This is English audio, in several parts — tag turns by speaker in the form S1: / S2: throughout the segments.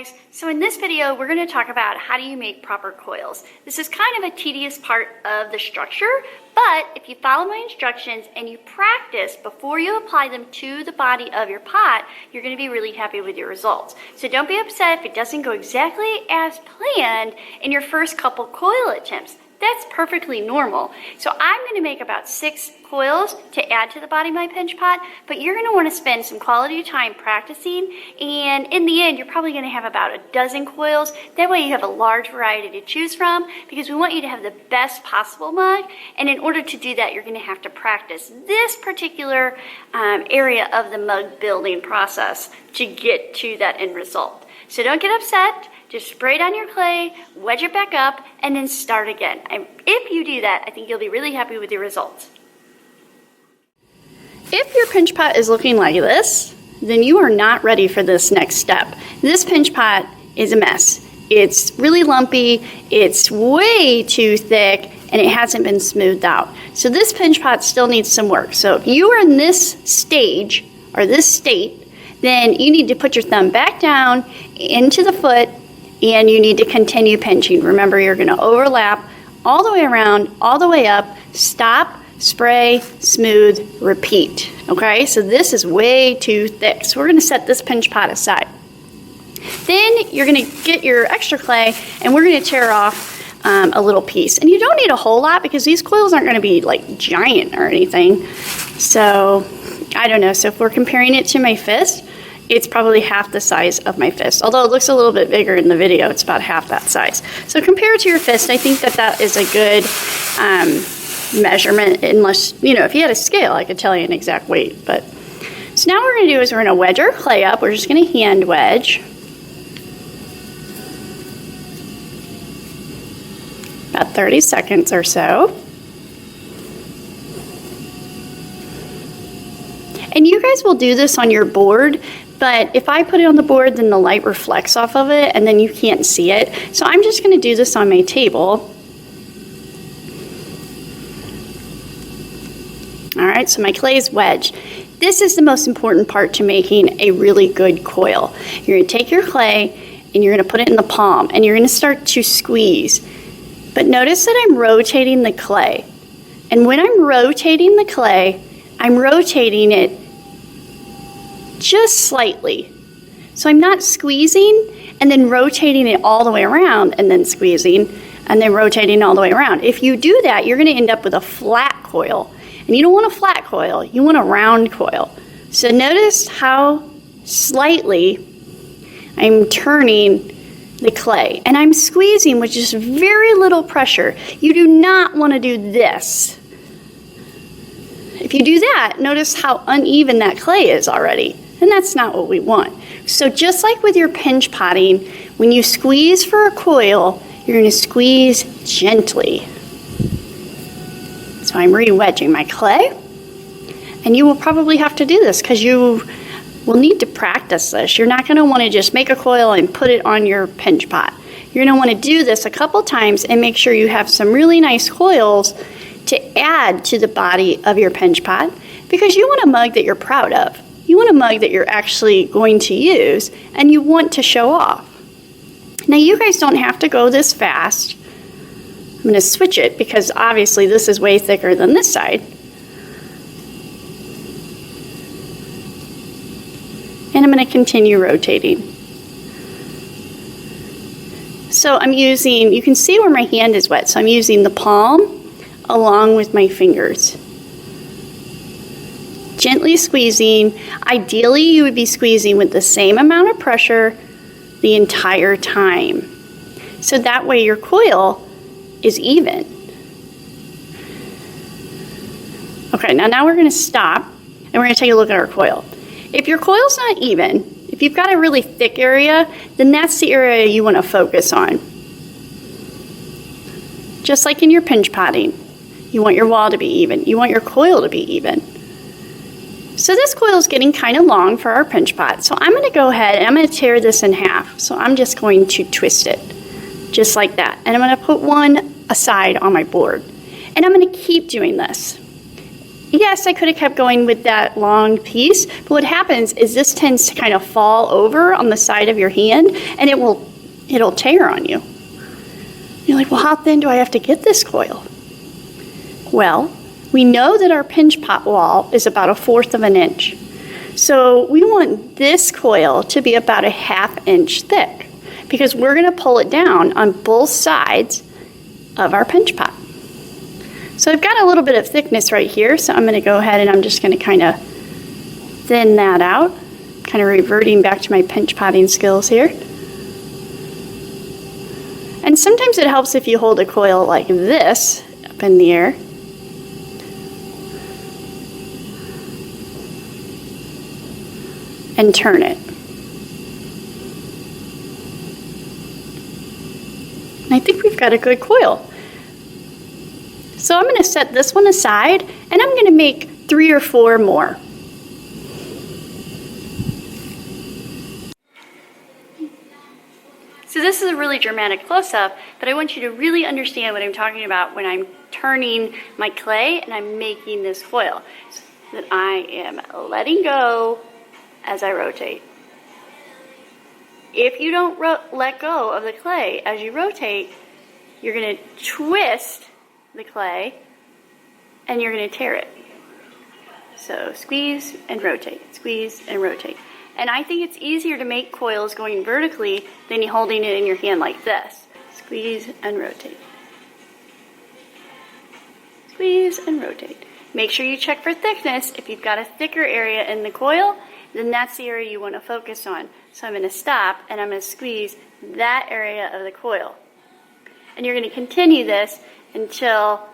S1: guys, so in this video we're going to talk about how do you make proper coils. This is kind of a tedious part of the structure, but if you follow my instructions and you practice before you apply them to the body of your pot, you're going to be really happy with your results. So don't be upset if it doesn't go exactly as planned in your first couple coil attempts. That's perfectly normal. So I'm going to make about 6 coils to add to the body of my pinch pot, but you're going to want to spend some quality time practicing, and in the end you're probably going to have about a dozen coils. That way you have a large variety to choose from, because we want you to have the best possible mug, and in order to do that you're going to have to practice this particular area of the mug building process to get to that end result. So don't get upset. Just spray it on your clay, wedge it back up, and then start again. And if you do that, I think you'll be really happy with your results. If your pinch pot is looking like this, then you are not ready for this next step. This pinch pot is a mess. It's really lumpy, it's way too thick, and it hasn't been smoothed out. So this pinch pot still needs some work. So if you are in this stage, or this state, then you need to put your thumb back down into the foot, and you need to continue pinching. Remember, you're going to overlap all the way around, all the way up, stop, spray, smooth, repeat. Okay, so this is way too thick. So we're going to set this pinch pot aside. Then you're going to get your extra clay, and we're going to tear off a little piece. And you don't need a whole lot, because these coils aren't going to be like giant or anything. So I don't know. So if we're comparing it to my fist, it's probably half the size of my fist. Although it looks a little bit bigger in the video, it's about half that size. So compare it to your fist. I think that that is a good measurement, unless, you know, if you had a scale, I could tell you an exact weight. But so now what we're gonna do is we're gonna wedge our clay up. We're just gonna hand wedge. About 30 seconds or so. And you guys will do this on your board, but if I put it on the board, then the light reflects off of it and then you can't see it. So I'm just going to do this on my table. All right, so my clay is wedged. This is the most important part to making a really good coil. You're going to take your clay and you're going to put it in the palm and you're going to start to squeeze. But notice that I'm rotating the clay. And when I'm rotating the clay, I'm rotating it just slightly. So I'm not squeezing and then rotating it all the way around and then squeezing and then rotating all the way around. If you do that, you're going to end up with a flat coil. And you don't want a flat coil, you want a round coil. So notice how slightly I'm turning the clay. And I'm squeezing with just very little pressure. You do not want to do this. If you do that, notice how uneven that clay is already. And that's not what we want. So just like with your pinch potting, when you squeeze for a coil, you're going to squeeze gently. So I'm re-wedging my clay. And you will probably have to do this because you will need to practice this. You're not going to want to just make a coil and put it on your pinch pot. You're going to want to do this a couple times and make sure you have some really nice coils to add to the body of your pinch pot, because you want a mug that you're proud of. You want a mug that you're actually going to use and you want to show off. Now you guys don't have to go this fast. I'm going to switch it because obviously this is way thicker than this side. And I'm going to continue rotating. So I'm using, you can see where my hand is wet, so I'm using the palm along with my fingers. Gently squeezing. Ideally, you would be squeezing with the same amount of pressure the entire time. So that way your coil is even. Okay, now we're going to stop and we're going to take a look at our coil. If your coil's not even, if you've got a really thick area, then that's the area you want to focus on. Just like in your pinch potting. You want your wall to be even. You want your coil to be even. So this coil is getting kind of long for our pinch pot. So I'm going to go ahead and I'm going to tear this in half. So I'm just going to twist it just like that. And I'm going to put one aside on my board. And I'm going to keep doing this. Yes, I could have kept going with that long piece, but what happens is this tends to kind of fall over on the side of your hand, and it'll tear on you. You're like, well, how thin do I have to get this coil? Well, we know that our pinch pot wall is about 1/4 of an inch. So we want this coil to be about 1/2 inch thick because we're going to pull it down on both sides of our pinch pot. So I've got a little bit of thickness right here, so I'm going to go ahead and I'm just going to kind of thin that out, kind of reverting back to my pinch potting skills here. And sometimes it helps if you hold a coil like this up in the air. And turn it. And I think we've got a good coil. So I'm going to set this one aside and I'm going to make 3 or 4 more. So this is a really dramatic close-up, but I want you to really understand what I'm talking about when I'm turning my clay and I'm making this coil. So that I am letting go as I rotate. If you don't let go of the clay as you rotate, you're going to twist the clay and you're going to tear it. So squeeze and rotate, squeeze and rotate. And I think it's easier to make coils going vertically than you holding it in your hand like this. Squeeze and rotate. Squeeze and rotate. Make sure you check for thickness. If you've got a thicker area in the coil, then that's the area you want to focus on. So I'm going to stop and I'm going to squeeze that area of the coil. And you're going to continue this until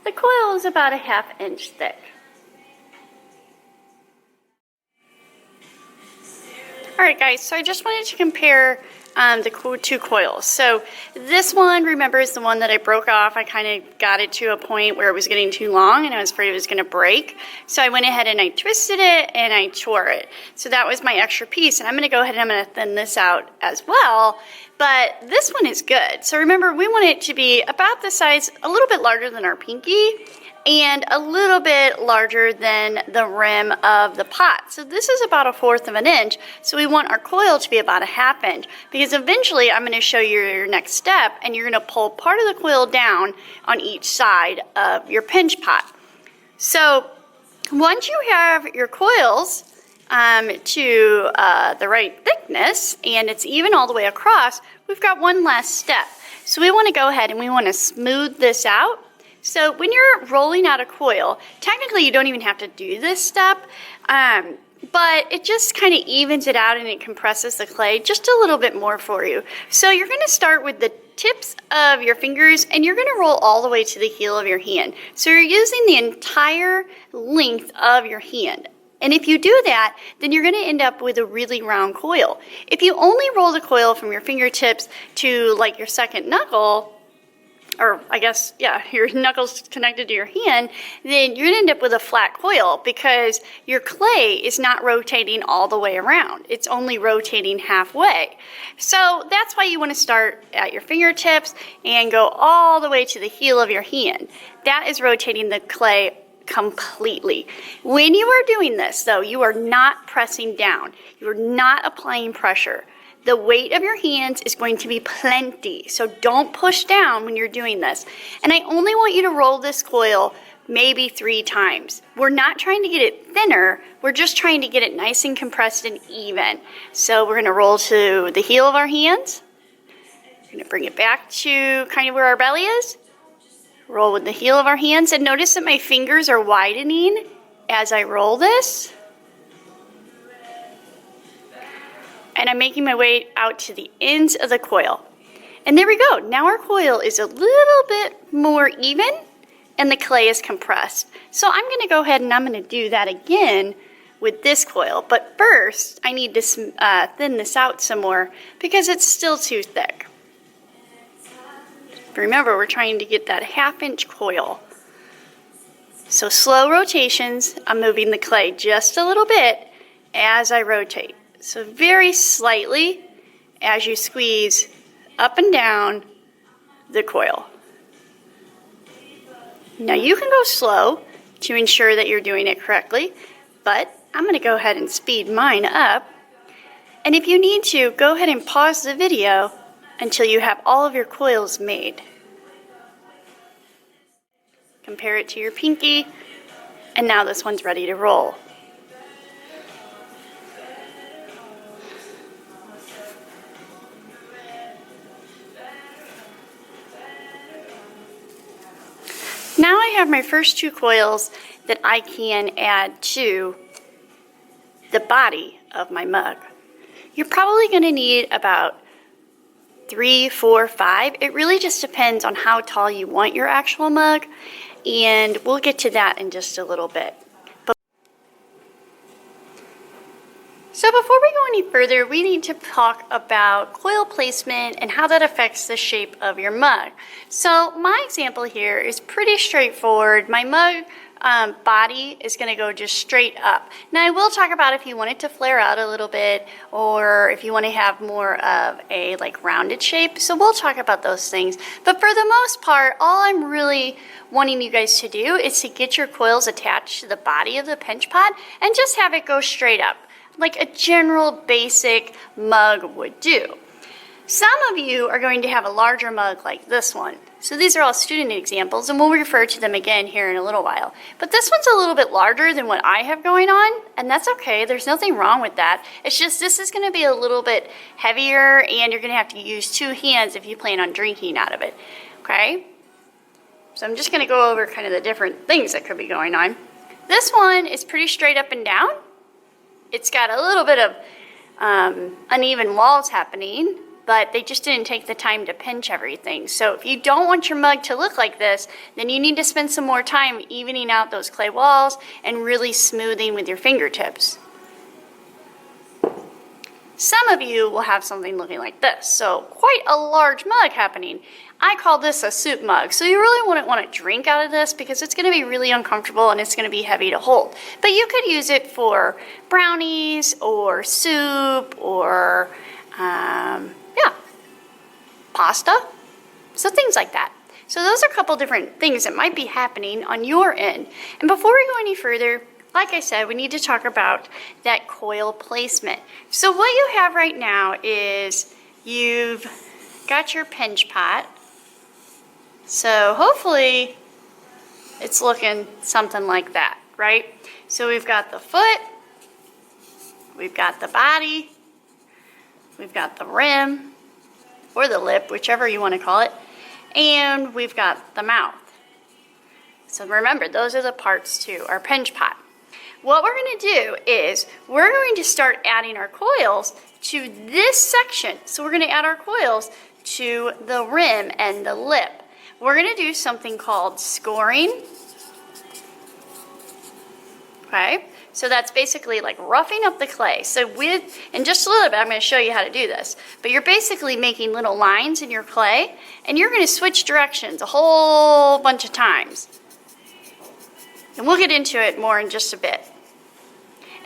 S1: the coil is about 1/2 inch thick. Alright guys, so I just wanted to compare the 2 coils. So this one, remember, is the one that I broke off. I kind of got it to a point where it was getting too long and I was afraid it was going to break. So I went ahead and I twisted it and I tore it. So that was my extra piece. And I'm going to go ahead and I'm going to thin this out as well. But this one is good. So remember, we want it to be about the size, a little bit larger than our pinky, and a little bit larger than the rim of the pot. So this is about 1/4 of an inch, so we want our coil to be about 1/2 inch, because eventually I'm going to show you your next step, and you're going to pull part of the coil down on each side of your pinch pot. So once you have your coils to the right thickness, and it's even all the way across, we've got one last step. So we want to go ahead and we want to smooth this out. So when you're rolling out a coil, technically you don't even have to do this step, but it just kind of evens it out and it compresses the clay just a little bit more for you. So you're going to start with the tips of your fingers and you're going to roll all the way to the heel of your hand. So you're using the entire length of your hand. And if you do that, then you're going to end up with a really round coil. If you only roll the coil from your fingertips to like your second knuckle, or I guess, yeah, your knuckles connected to your hand, then you're going to end up with a flat coil because your clay is not rotating all the way around. It's only rotating halfway. So that's why you want to start at your fingertips and go all the way to the heel of your hand. That is rotating the clay completely. When you are doing this, though, you are not pressing down. You are not applying pressure. The weight of your hands is going to be plenty, so don't push down when you're doing this. And I only want you to roll this coil maybe 3 times. We're not trying to get it thinner, we're just trying to get it nice and compressed and even. So we're going to roll to the heel of our hands. We're going to bring it back to kind of where our belly is. Roll with the heel of our hands, and notice that my fingers are widening as I roll this. And I'm making my way out to the ends of the coil. And there we go. Now our coil is a little bit more even and the clay is compressed. So I'm going to go ahead and I'm going to do that again with this coil. But first, I need to thin this out some more because it's still too thick. Remember, we're trying to get that 1/2 inch coil. So slow rotations, I'm moving the clay just a little bit as I rotate. So very slightly as you squeeze up and down the coil. Now you can go slow, to ensure that you're doing it correctly, but I'm going to go ahead and speed mine up. And if you need to, go ahead and pause the video until you have all of your coils made. Compare it to your pinky, and now this one's ready to roll. Now I have my first 2 coils that I can add to the body of my mug. You're probably going to need about 3, 4, 5. It really just depends on how tall you want your actual mug, and we'll get to that in just a little bit. So before we go any further, we need to talk about coil placement and how that affects the shape of your mug. So my example here is pretty straightforward. My mug body is going to go just straight up. Now I will talk about if you want it to flare out a little bit, or if you want to have more of a rounded shape. So we'll talk about those things. But for the most part, all I'm really wanting you guys to do is to get your coils attached to the body of the pinch pot and just have it go straight up, like a general basic mug would do. Some of you are going to have a larger mug like this one. So these are all student examples, and we'll refer to them again here in a little while. But this one's a little bit larger than what I have going on, and that's okay. There's nothing wrong with that. It's just this is going to be a little bit heavier, and you're going to have to use 2 hands if you plan on drinking out of it. Okay? So I'm just going to go over kind of the different things that could be going on. This one is pretty straight up and down. It's got a little bit of uneven walls happening, but they just didn't take the time to pinch everything. So if you don't want your mug to look like this, then you need to spend some more time evening out those clay walls and really smoothing with your fingertips. Some of you will have something looking like this, so quite a large mug happening. I call this a soup mug, so you really wouldn't want to drink out of this because it's going to be really uncomfortable and it's going to be heavy to hold. But you could use it for brownies or soup or pasta, so things like that. So those are a couple different things that might be happening on your end. And before we go any further, like I said, we need to talk about that coil placement. So what you have right now is you've got your pinch pot. So hopefully it's looking something like that, right? So we've got the foot, we've got the body, we've got the rim, or the lip, whichever you want to call it, and we've got the mouth. So remember, those are the parts to our pinch pot. What we're going to do is we're going to start adding our coils to this section. So we're going to add our coils to the rim and the lip. We're going to do something called scoring. Okay? So that's basically like roughing up the clay. So in just a little bit, I'm going to show you how to do this. But you're basically making little lines in your clay, and you're going to switch directions a whole bunch of times. And we'll get into it more in just a bit.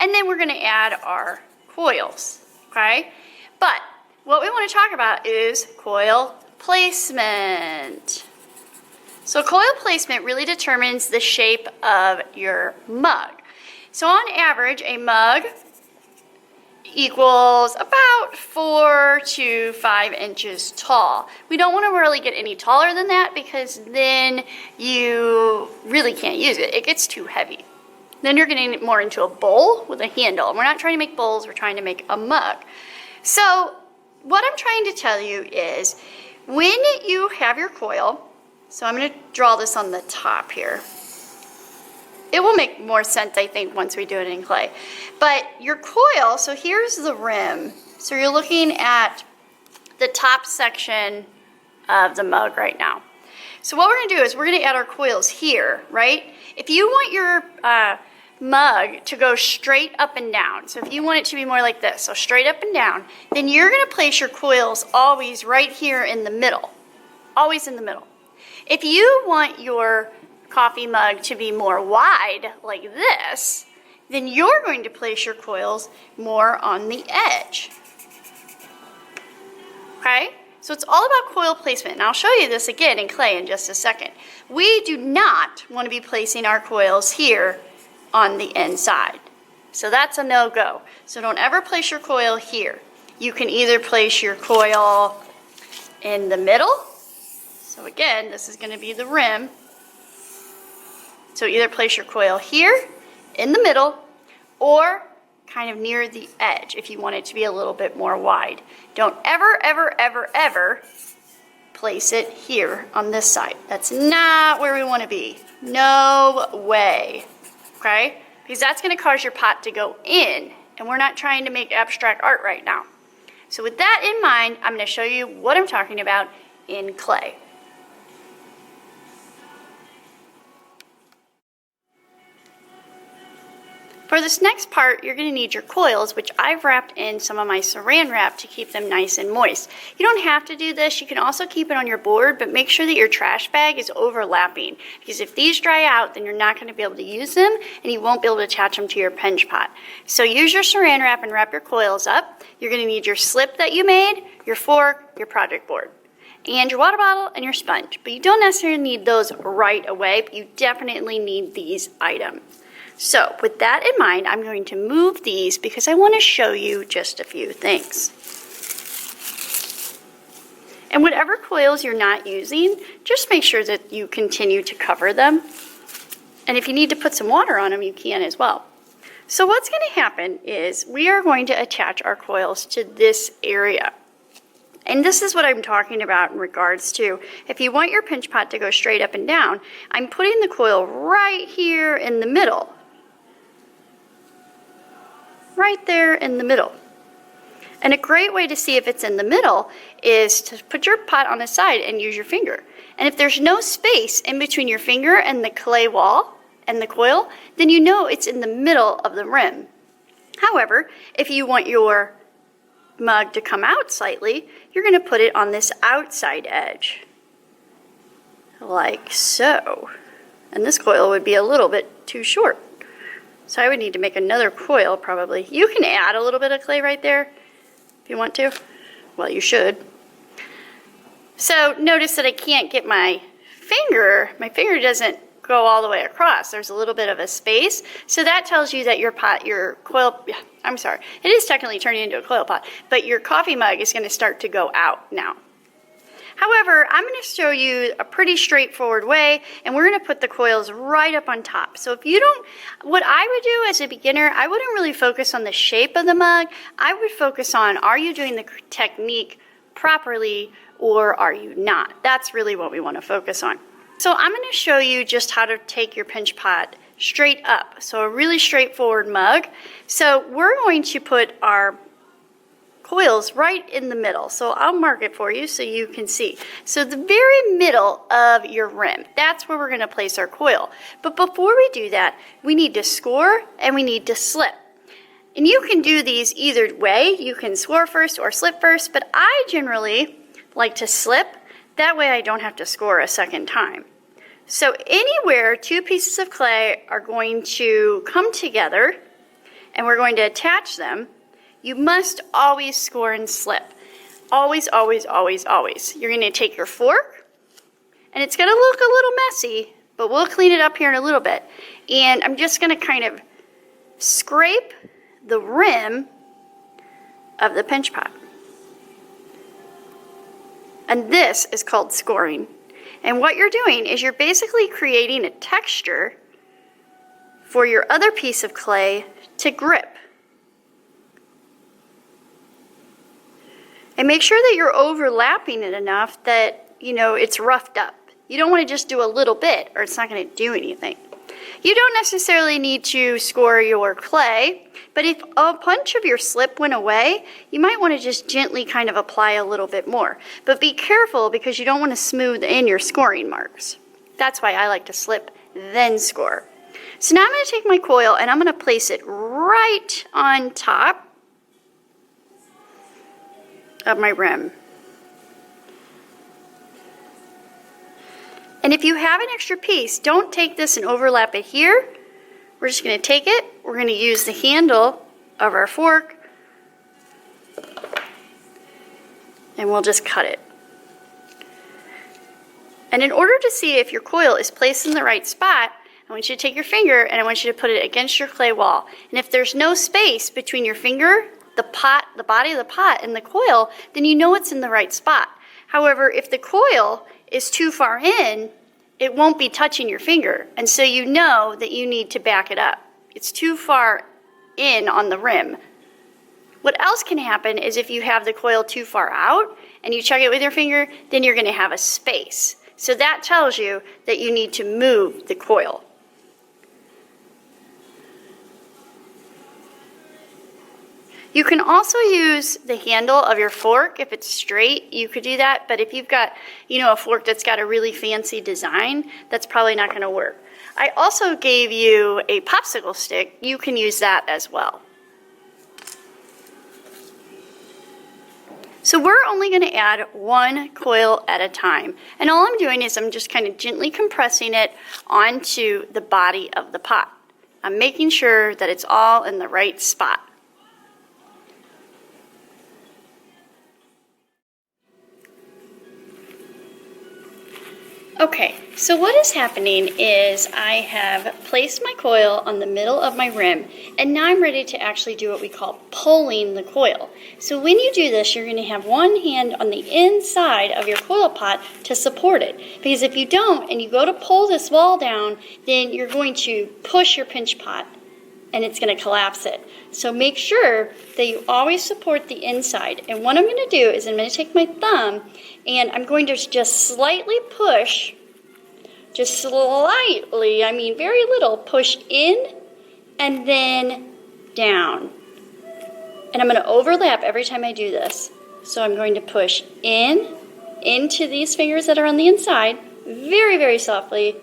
S1: And then we're going to add our coils, okay? But what we want to talk about is coil placement. So coil placement really determines the shape of your mug. So on average, a mug equals about 4 to 5 inches tall. We don't want to really get any taller than that because then you really can't use it. It gets too heavy. Then you're getting more into a bowl with a handle. And we're not trying to make bowls, we're trying to make a mug. So what I'm trying to tell you is when you have your coil, so I'm going to draw this on the top here. It will make more sense, I think, once we do it in clay. But your coil, so here's the rim. So you're looking at the top section of the mug right now. So what we're going to do is we're going to add our coils here, right? If you want your mug to go straight up and down, so if you want it to be more like this, so straight up and down, then you're going to place your coils always right here in the middle. Always in the middle. If you want your coffee mug to be more wide like this, then you're going to place your coils more on the edge. Okay? So it's all about coil placement, and I'll show you this again in clay in just a second. We do not want to be placing our coils here on the inside. So that's a no-go. So don't ever place your coil here. You can either place your coil in the middle. So again, this is going to be the rim. So either place your coil here, in the middle, or kind of near the edge if you want it to be a little bit more wide. Don't ever, ever, ever, ever place it here on this side. That's not where we want to be. No way. Okay? Because that's going to cause your pot to go in, and we're not trying to make abstract art right now. So with that in mind, I'm going to show you what I'm talking about in clay. For this next part, you're going to need your coils, which I've wrapped in some of my saran wrap to keep them nice and moist. You don't have to do this. You can also keep it on your board, but make sure that your trash bag is overlapping, because if these dry out, then you're not going to be able to use them, and you won't be able to attach them to your pinch pot. So use your saran wrap and wrap your coils up. You're going to need your slip that you made, your fork, your project board, and your water bottle and your sponge. But you don't necessarily need those right away, but you definitely need these items. So with that in mind, I'm going to move these because I want to show you just a few things. And whatever coils you're not using, just make sure that you continue to cover them. And if you need to put some water on them, you can as well. So what's going to happen is we are going to attach our coils to this area. And this is what I'm talking about in regards to, if you want your pinch pot to go straight up and down, I'm putting the coil right here in the middle. Right there in the middle. And a great way to see if it's in the middle is to put your pot on the side and use your finger. And if there's no space in between your finger and the clay wall and the coil, then you know it's in the middle of the rim. However, if you want your mug to come out slightly, you're going to put it on this outside edge. Like so. And this coil would be a little bit too short. So I would need to make another coil probably. You can add a little bit of clay right there if you want to. Well, you should. So notice that I can't get my finger doesn't go all the way across. There's a little bit of a space. So that tells you that your coil, I'm sorry, it is technically turning into a coil pot, but your coffee mug is going to start to go out now. However, I'm going to show you a pretty straightforward way, and we're going to put the coils right up on top. So if you don't, what I would do as a beginner, I wouldn't really focus on the shape of the mug. I would focus on, are you doing the technique properly or are you not? That's really what we want to focus on. So I'm going to show you just how to take your pinch pot straight up. So a really straightforward mug. So we're going to put our coils right in the middle. So I'll mark it for you so you can see. So the very middle of your rim, that's where we're going to place our coil. But before we do that, we need to score and we need to slip. And you can do these either way. You can score first or slip first, but I generally like to slip. That way I don't have to score a second time. So anywhere two pieces of clay are going to come together and we're going to attach them, you must always score and slip. Always, always, always, always. You're going to take your fork, and it's going to look a little messy, but we'll clean it up here in a little bit. And I'm just going to kind of scrape the rim of the pinch pot. And this is called scoring. And what you're doing is you're basically creating a texture for your other piece of clay to grip. And make sure that you're overlapping it enough that, you know, it's roughed up. You don't want to just do a little bit or it's not going to do anything. You don't necessarily need to score your clay, but if a bunch of your slip went away, you might want to just gently kind of apply a little bit more. But be careful because you don't want to smooth in your scoring marks. That's why I like to slip, then score. So now I'm going to take my coil and I'm going to place it right on top of my rim. And if you have an extra piece, don't take this and overlap it here. We're just going to take it, we're going to use the handle of our fork, and we'll just cut it And in order to see if your coil is placed in the right spot, I want you to take your finger and I want you to put it against your clay wall. And if there's no space between your finger, the pot, the body of the pot, and the coil, then you know it's in the right spot. However, if the coil is too far in, it won't be touching your finger. And so you know that you need to back it up. It's too far in on the rim. What else can happen is if you have the coil too far out and you check it with your finger, then you're going to have a space. So that tells you that you need to move the coil. You can also use the handle of your fork. If it's straight, you could do that. But if you've got, a fork that's got a really fancy design, that's probably not going to work. I also gave you a popsicle stick. You can use that as well. So we're only going to add one coil at a time. And all I'm doing is I'm just kind of gently compressing it onto the body of the pot. I'm making sure that it's all in the right spot. Okay, so what is happening is I have placed my coil on the middle of my rim, and now I'm ready to actually do what we call pulling the coil. So when you do this, you're going to have one hand on the inside of your coil pot to support it. Because if you don't, and you go to pull this wall down, then you're going to push your pinch pot, and it's going to collapse it. So make sure that you always support the inside. And what I'm going to do is I'm going to take my thumb, and I'm going to just slightly push, just slightly, I mean very little, push in and then down. And I'm going to overlap every time I do this. So I'm going to push into these fingers that are on the inside, very, very softly,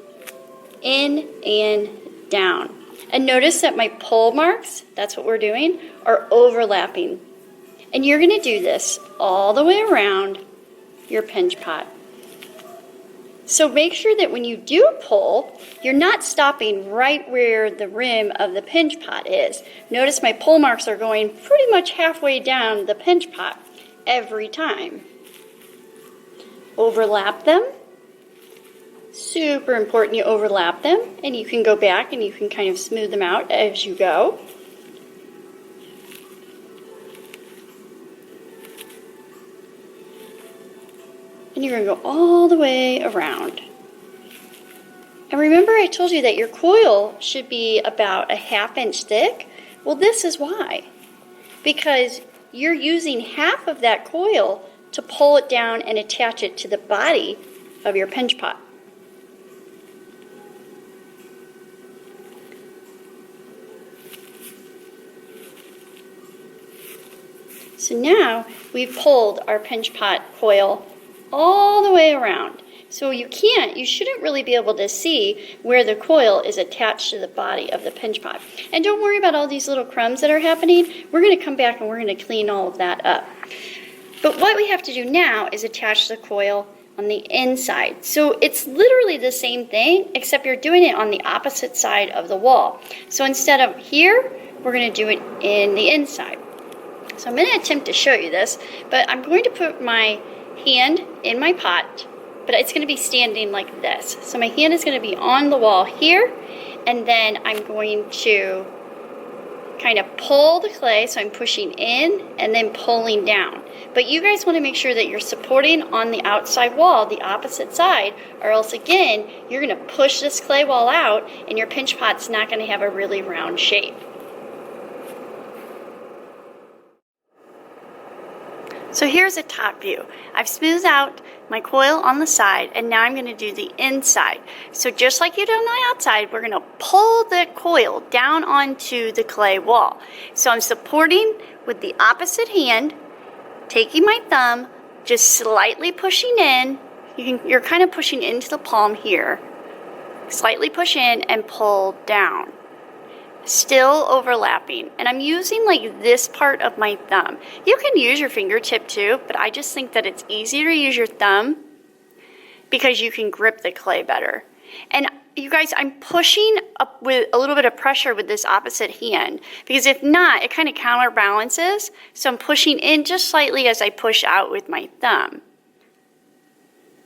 S1: in and down. And notice that my pull marks, that's what we're doing, are overlapping. And you're going to do this all the way around your pinch pot. So make sure that when you do pull, you're not stopping right where the rim of the pinch pot is. Notice my pull marks are going pretty much halfway down the pinch pot every time. Overlap them. Super important you overlap them, and you can go back and you can kind of smooth them out as you go. And you're going to go all the way around. And remember I told you that your coil should be about a 1/2 inch thick? Well, this is why. Because you're using half of that coil to pull it down and attach it to the body of your pinch pot. So now we've pulled our pinch pot coil all the way around. So you shouldn't really be able to see where the coil is attached to the body of the pinch pot. And don't worry about all these little crumbs that are happening. We're going to come back and we're going to clean all of that up. But what we have to do now is attach the coil on the inside. So it's literally the same thing, except you're doing it on the opposite side of the wall. So instead of here, we're going to do it in the inside. So I'm going to attempt to show you this, but I'm going to put my hand in my pot, but it's going to be standing like this. So my hand is going to be on the wall here, and then I'm going to kind of pull the clay, so I'm pushing in and then pulling down. But you guys want to make sure that you're supporting on the outside wall, the opposite side, or else again, you're going to push this clay wall out and your pinch pot's not going to have a really round shape. So here's a top view. I've smoothed out my coil on the side, and now I'm going to do the inside. So just like you did on the outside, we're going to pull the coil down onto the clay wall. So I'm supporting with the opposite hand, taking my thumb, just slightly pushing in. You're kind of pushing into the palm here. Slightly push in and pull down. Still overlapping, and I'm using like this part of my thumb. You can use your fingertip too, but I just think that it's easier to use your thumb because you can grip the clay better. And you guys, I'm pushing up with a little bit of pressure with this opposite hand, because if not, it kind of counterbalances. So I'm pushing in just slightly as I push out with my thumb.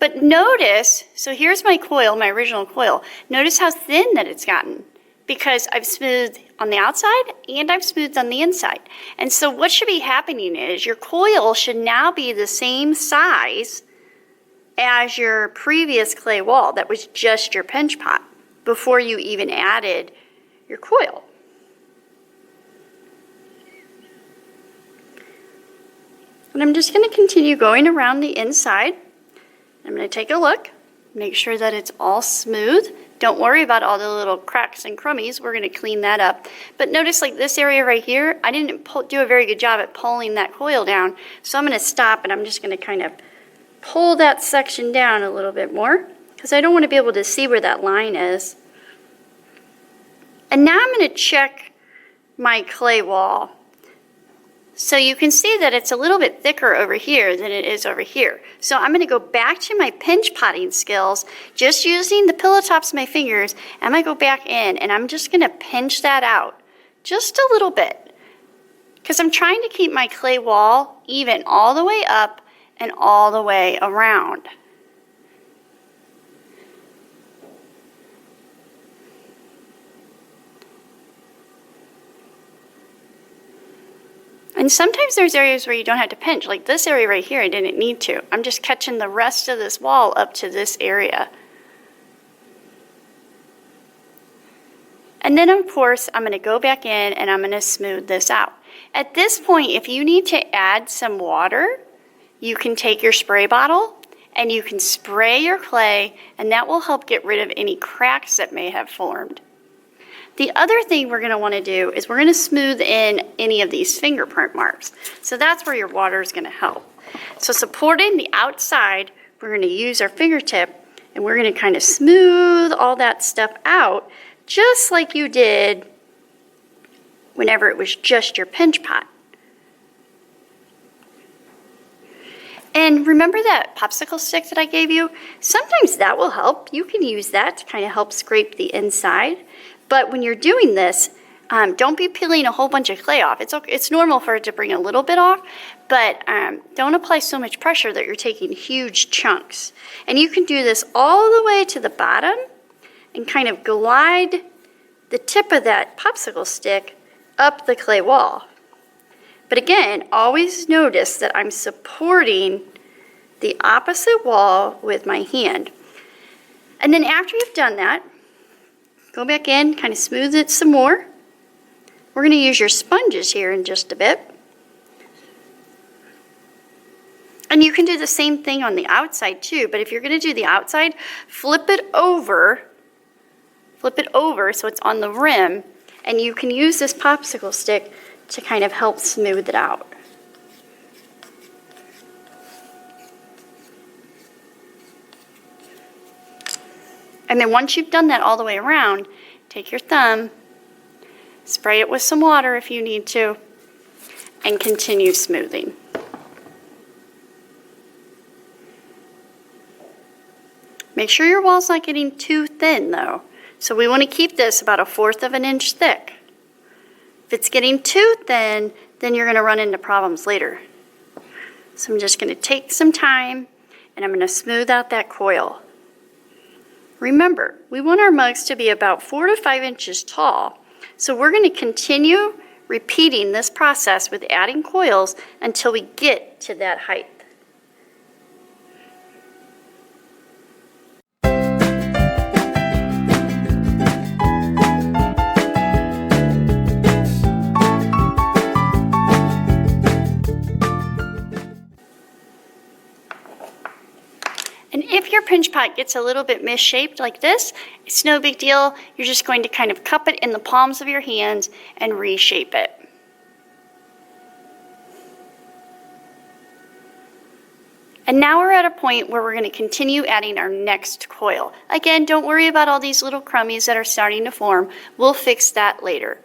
S1: But notice, so here's my coil, my original coil. Notice how thin that it's gotten because I've smoothed on the outside and I've smoothed on the inside. And so what should be happening is your coil should now be the same size as your previous clay wall that was just your pinch pot before you even added your coil. And I'm just going to continue going around the inside. I'm going to take a look, make sure that it's all smooth. Don't worry about all the little cracks and crummies. We're going to clean that up. But notice like this area right here, I didn't do a very good job at pulling that coil down. So I'm going to stop and I'm just going to kind of pull that section down a little bit more because I don't want to be able to see where that line is. And now I'm going to check my clay wall. So you can see that it's a little bit thicker over here than it is over here. So I'm going to go back to my pinch potting skills, just using the pillow tops of my fingers. I'm going to go back in and I'm just going to pinch that out just a little bit because I'm trying to keep my clay wall even all the way up and all the way around. And sometimes there's areas where you don't have to pinch, like this area right here, I didn't need to. I'm just catching the rest of this wall up to this area. And then of course, I'm gonna go back in and I'm gonna smooth this out. At this point, if you need to add some water, you can take your spray bottle and you can spray your clay and that will help get rid of any cracks that may have formed. The other thing we're going to want to do is we're going to smooth in any of these fingerprint marks. So that's where your water is going to help. So supporting the outside, we're going to use our fingertip and we're going to kind of smooth all that stuff out just like you did whenever it was just your pinch pot. And remember that popsicle stick that I gave you? Sometimes that will help. You can use that to kind of help scrape the inside. But when you're doing this, don't be peeling a whole bunch of clay off. It's normal for it to bring a little bit off, but don't apply so much pressure that you're taking huge chunks. And you can do this all the way to the bottom and kind of glide the tip of that popsicle stick up the clay wall. But again, always notice that I'm supporting the opposite wall with my hand. And then after you've done that, go back in, kind of smooth it some more. We're going to use your sponges here in just a bit. And you can do the same thing on the outside too, but if you're going to do the outside, flip it over so it's on the rim, and you can use this popsicle stick to kind of help smooth it out. And then once you've done that all the way around, take your thumb, spray it with some water if you need to, and continue smoothing. Make sure your wall's not getting too thin though. So we want to keep this about 1/4 of an inch thick. If it's getting too thin, then you're going to run into problems later. So I'm just going to take some time and I'm going to smooth out that coil. Remember, we want our mugs to be about 4 to 5 inches tall. So we're going to continue repeating this process with adding coils until we get to that height. If your pinch pot gets a little bit misshaped like this, it's no big deal. You're just going to kind of cup it in the palms of your hands and reshape it. And now we're at a point where we're going to continue adding our next coil. Again, don't worry about all these little crummies that are starting to form. We'll fix that later.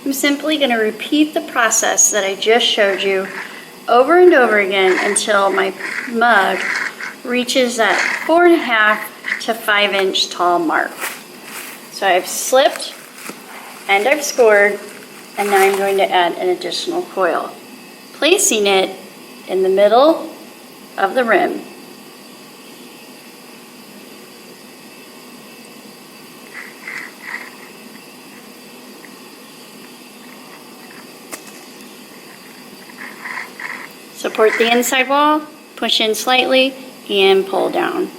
S1: I'm simply going to repeat the process that I just showed you over and over again until my mug reaches that 4.5 to 5 inch tall mark. So I've slipped and I've scored And now I'm going to add an additional coil, placing it in the middle of the rim. Support the inside wall, push in slightly, and pull down.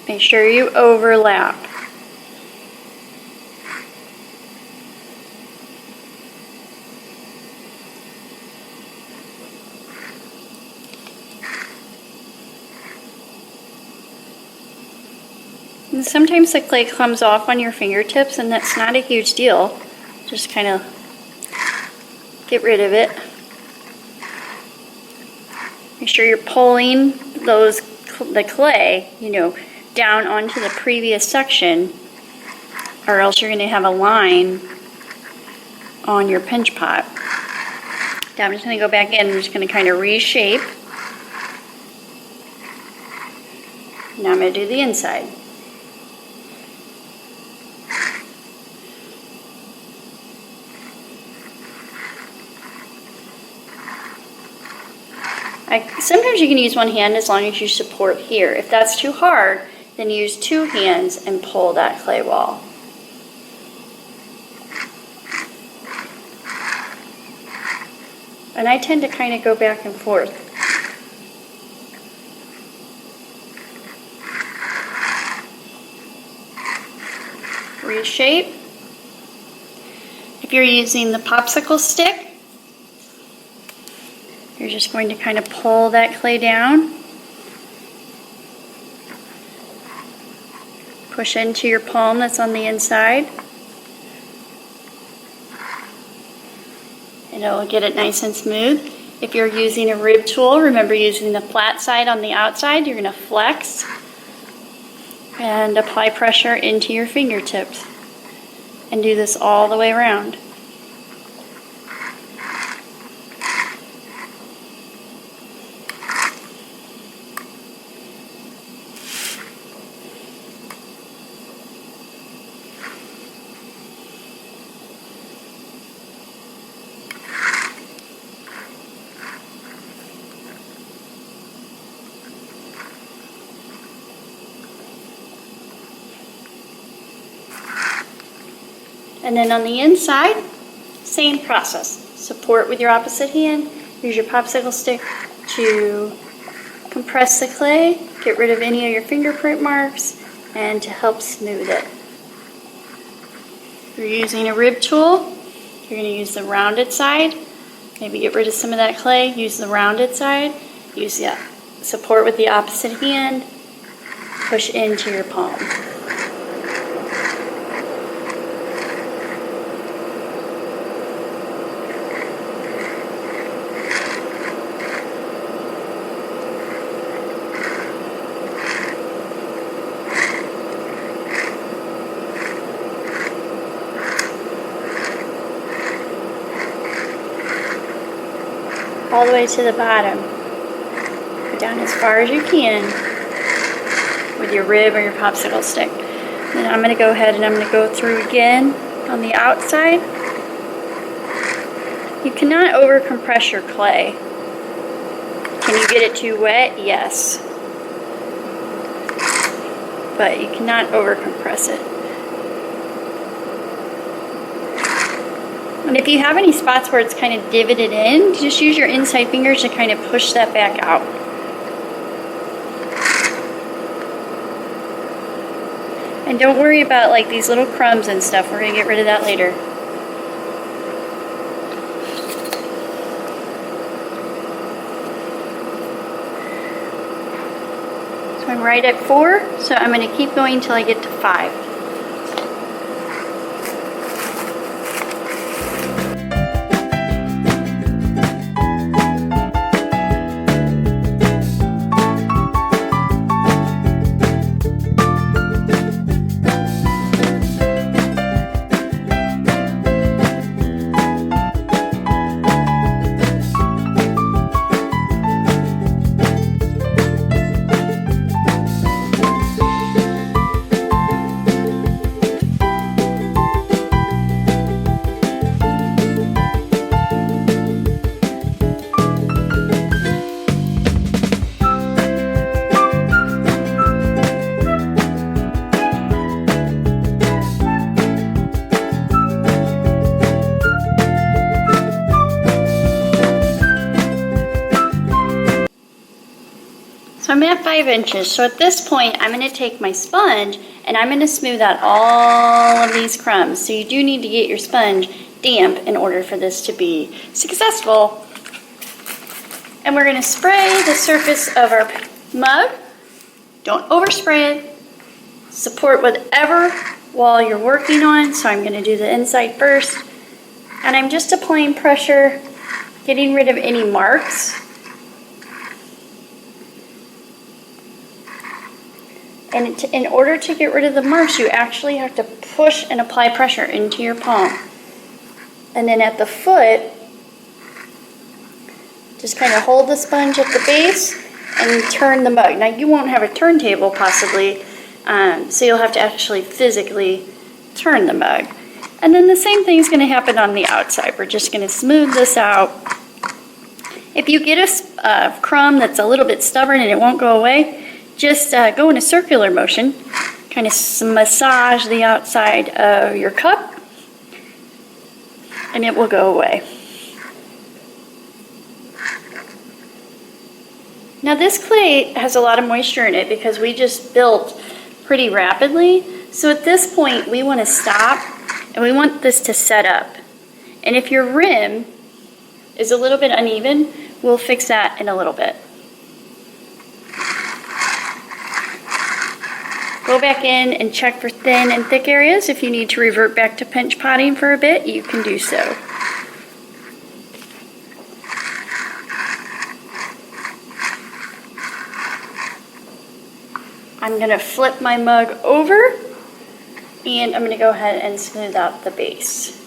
S1: Make sure you overlap. And sometimes the clay comes off on your fingertips, and that's not a huge deal. Just kind of get rid of it. Make sure you're pulling the clay, down onto the previous section, or else you're going to have a line on your pinch pot. Now I'm just going to go back in. I'm just going to kind of reshape. Now I'm going to do the inside. Sometimes you can use one hand as long as you support here. If that's too hard, then use two hands and pull that clay wall. And I tend to kind of go back and forth. Reshape. If you're using the popsicle stick, you're just going to kind of pull that clay down. Push into your palm that's on the inside. And it'll get it nice and smooth. If you're using a rib tool, remember using the flat side on the outside. You're going to flex and apply pressure into your fingertips. And do this all the way around. And then on the inside, same process. Support with your opposite hand. Use your popsicle stick to compress the clay, get rid of any of your fingerprint marks, and to help smooth it. If you're using a rib tool, you're going to use the rounded side. Maybe get rid of some of that clay, use the rounded side. Use the support with the opposite hand, push into your palm. All the way to the bottom. Go down as far as you can with your rib or your popsicle stick. Then I'm going to go ahead and I'm going to go through again on the outside. You cannot over compress your clay. Can you get it too wet? Yes. But you cannot over compress it. And if you have any spots where it's kind of divoted in, just use your inside fingers to kind of push that back out. And don't worry about like these little crumbs and stuff. We're going to get rid of that later. So I'm right at 4, so I'm going to keep going until I get to 5. So I'm at 5 inches. So at this point, I'm going to take my sponge and I'm going to smooth out all of these crumbs. So you do need to get your sponge damp in order for this to be successful. And we're going to spray the surface of our mug. Don't overspray it. Support whatever wall you're working on. So I'm going to do the inside first. And I'm just applying pressure, getting rid of any marks. And in order to get rid of the marks, you actually have to push and apply pressure into your palm. And then at the foot, just kind of hold the sponge at the base and turn the mug. Now you won't have a turntable possibly, so you'll have to actually physically turn the mug. And then the same thing is going to happen on the outside. We're just going to smooth this out. If you get a crumb that's a little bit stubborn and it won't go away, just go in a circular motion, kind of massage the outside of your cup, and it will go away. Now this clay has a lot of moisture in it because we just built pretty rapidly. So at this point we want to stop and we want this to set up. And if your rim is a little bit uneven, we'll fix that in a little bit. Go back in and check for thin and thick areas. If you need to revert back to pinch potting for a bit, you can do so. I'm going to flip my mug over and I'm going to go ahead and smooth out the base.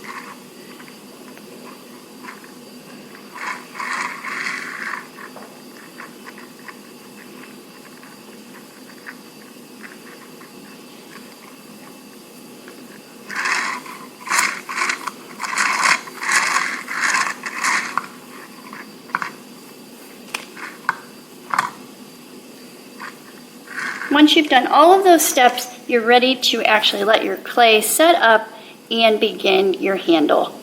S1: Once you've done all of those steps, you're ready to actually let your clay set up and begin your handle.